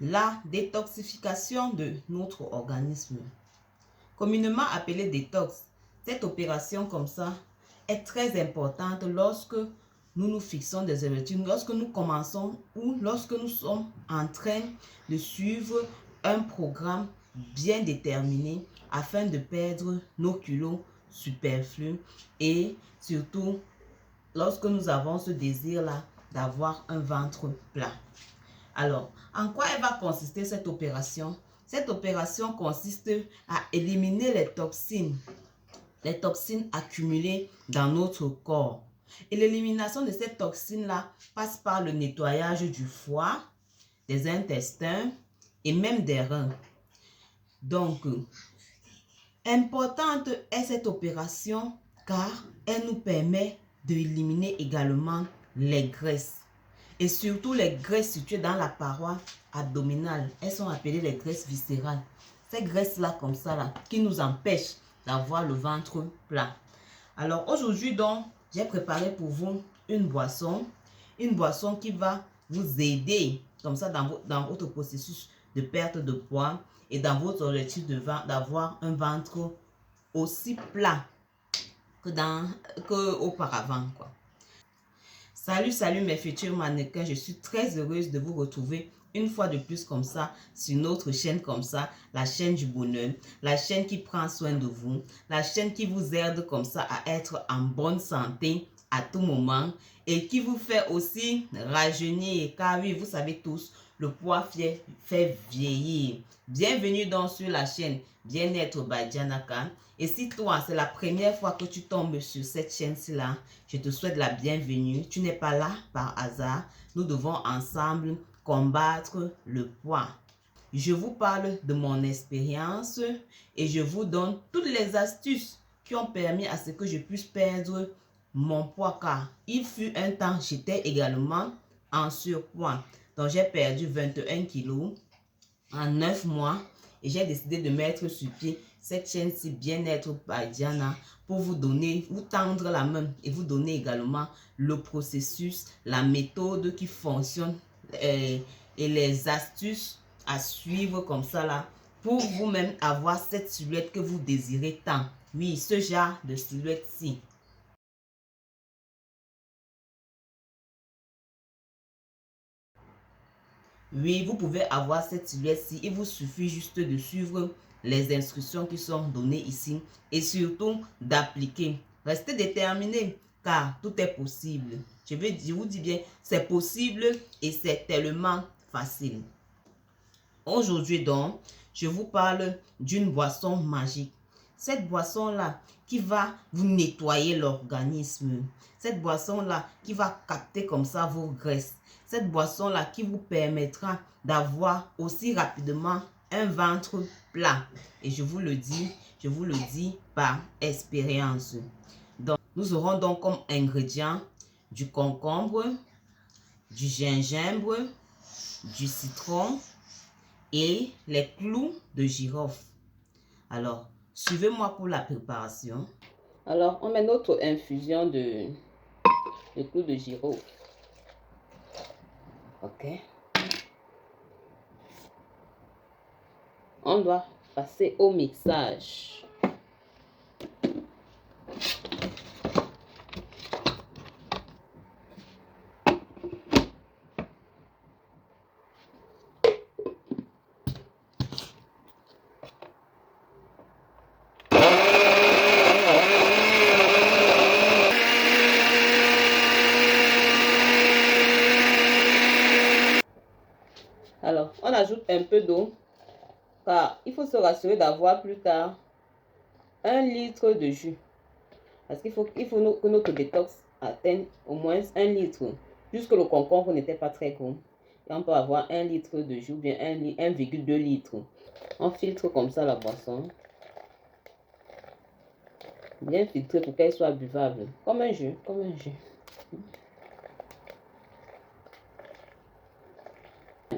La détoxification de notre organisme. Communément appelée détox, cette opération comme ça est très importante lorsque nous nous fixons des objectifs, lorsque nous commençons ou lorsque nous sommes en train de suivre un programme bien déterminé afin de perdre nos kilos superflus et surtout lorsque nous avons ce désir-là d'avoir un ventre plat. Alors, en quoi elle va consister cette opération? Cette opération consiste à éliminer les toxines accumulées dans notre corps. Et l'élimination de ces toxines-là passe par le nettoyage du foie, des intestins et même des reins. Donc, importante est cette opération car elle nous permet d'éliminer également les graisses. Et surtout les graisses situées dans la paroi abdominale. Elles sont appelées les graisses viscérales. Ces graisses-là comme ça, là, qui nous empêchent d'avoir le ventre plat. Alors aujourd'hui donc, j'ai préparé pour vous une boisson qui va vous aider comme ça dans votre processus de perte de poids et dans votre objectif d'avoir un ventre aussi plat que auparavant, quoi. Salut mes futurs mannequins, je suis très heureuse de vous retrouver une fois de plus comme ça sur notre chaîne comme ça, la chaîne du bonheur, la chaîne qui prend soin de vous, la chaîne qui vous aide comme ça à être en bonne santé à tout moment et qui vous fait aussi rajeunir car oui, vous savez tous, le poids fait vieillir. Bienvenue donc sur la chaîne Bien-être by Janaka. Et si toi, c'est la première fois que tu tombes sur cette chaîne-là, je te souhaite la bienvenue. Tu n'es pas là par hasard. Nous devons ensemble combattre le poids. Je vous parle de mon expérience et je vous donne toutes les astuces qui ont permis à ce que je puisse perdre mon poids car il fut un temps, j'étais également en surpoids. Donc j'ai perdu 21 kilos en 9 mois et j'ai décidé de mettre sur pied cette chaîne-ci Bien-être by Diana pour vous tendre la main et vous donner également le processus, la méthode qui fonctionne et les astuces à suivre comme ça là pour vous-même avoir cette silhouette que vous désirez tant. Oui, ce genre de silhouette-ci. Oui, vous pouvez avoir cette silhouette-ci. Il vous suffit juste de suivre les instructions qui sont données ici et surtout d'appliquer. Restez déterminé car tout est possible. Je vous dis bien, c'est possible et c'est tellement facile. Aujourd'hui donc, je vous parle d'une boisson magique. Cette boisson-là qui va vous nettoyer l'organisme. Cette boisson-là qui va capter comme ça vos graisses. Cette boisson-là qui vous permettra d'avoir aussi rapidement un ventre plat. Et je vous le dis par expérience. Donc, nous aurons donc comme ingrédients du concombre, du gingembre, du citron et les clous de girofle. Alors, suivez-moi pour la préparation. Alors, on met notre infusion de clous de girofle. Ok. On doit passer au mixage. Alors, on ajoute un peu d'eau car il faut se rassurer d'avoir plus tard 1 litre de jus. Parce qu'il faut que notre détox atteigne au moins 1 litre. Puisque le concombre n'était pas très gros. Et on peut avoir 1 litre de jus ou bien 1,2 litre. On filtre comme ça la boisson. Bien filtré pour qu'elle soit buvable. Comme un jus, comme un jus.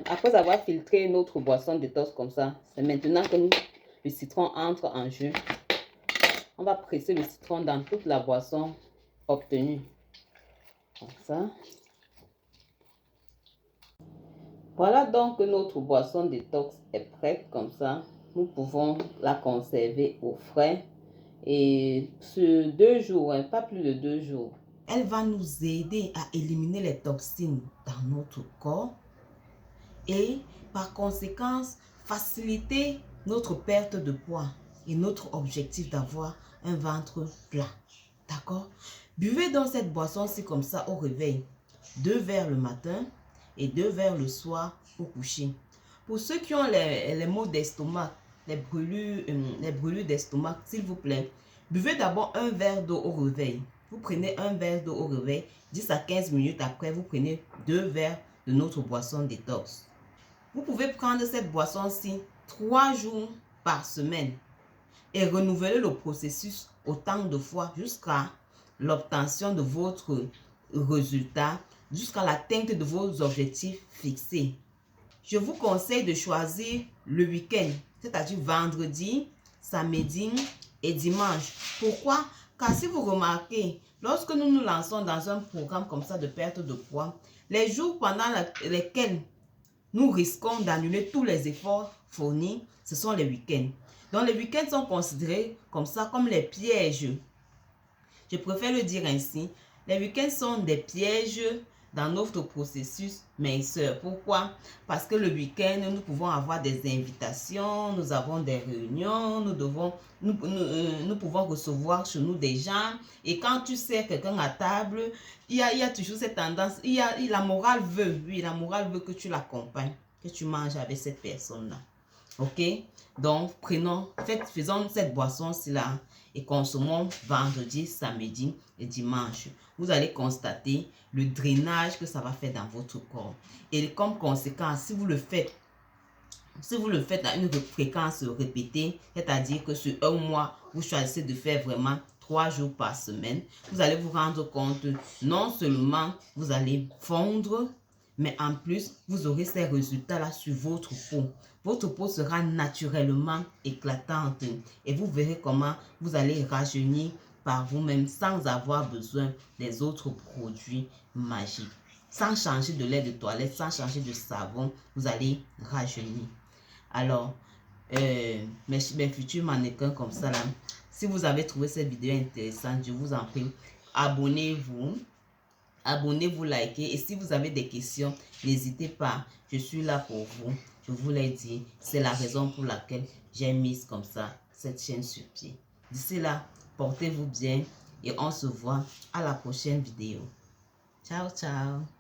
Après avoir filtré notre boisson détox comme ça, c'est maintenant que le citron entre en jeu. On va presser le citron dans toute la boisson obtenue. Comme ça. Voilà donc que notre boisson détox est prête comme ça. Nous pouvons la conserver au frais et sur 2 jours, hein, pas plus de 2 jours. Elle va nous aider à éliminer les toxines dans notre corps et par conséquence faciliter notre perte de poids et notre objectif d'avoir un ventre plat. D'accord? Buvez donc cette boisson-ci comme ça au réveil. 2 verres le matin et 2 verres le soir au coucher. Pour ceux qui ont les maux d'estomac, les brûlures d'estomac, s'il vous plaît, buvez d'abord un verre d'eau au réveil. Vous prenez un verre d'eau au réveil, 10 à 15 minutes après, vous prenez 2 verres de notre boisson détox. Vous pouvez prendre cette boisson-ci 3 jours par semaine et renouveler le processus autant de fois jusqu'à l'obtention de votre résultat, jusqu'à l'atteinte de vos objectifs fixés. Je vous conseille de choisir le week-end, c'est-à-dire vendredi, samedi et dimanche. Pourquoi? Car si vous remarquez, lorsque nous nous lançons dans un programme comme ça de perte de poids, les jours pendant lesquels nous risquons d'annuler tous les efforts fournis, ce sont les week-ends. Donc les week-ends sont considérés comme ça, comme les pièges. Je préfère le dire ainsi. Les week-ends sont des pièges dans notre processus minceur. Pourquoi? Parce que le week-end, nous pouvons avoir des invitations, nous avons des réunions, nous pouvons recevoir chez nous des gens. Et quand tu sers quelqu'un à table, il y a toujours cette tendance, la morale veut, oui, la morale veut que tu l'accompagnes, que tu manges avec cette personne-là. Ok? Donc, faisons cette boisson-ci là et consommons vendredi, samedi et dimanche. Vous allez constater le drainage que ça va faire dans votre corps. Et comme conséquence, si vous le faites à une fréquence répétée, c'est-à-dire que sur un mois, vous choisissez de faire vraiment 3 jours par semaine, vous allez vous rendre compte, non seulement vous allez fondre, mais en plus, vous aurez ces résultats-là sur votre peau. Votre peau sera naturellement éclatante et vous verrez comment vous allez rajeunir par vous-même sans avoir besoin des autres produits magiques. Sans changer de lait de toilette, sans changer de savon, vous allez rajeunir. Alors, mes futurs mannequins comme ça là, si vous avez trouvé cette vidéo intéressante, je vous en prie, abonnez-vous. Abonnez-vous, likez. Et si vous avez des questions, n'hésitez pas. Je suis là pour vous. Je vous l'ai dit. C'est la raison pour laquelle j'ai mis comme ça cette chaîne sur pied. D'ici là, portez-vous bien et on se voit à la prochaine vidéo. Ciao, ciao.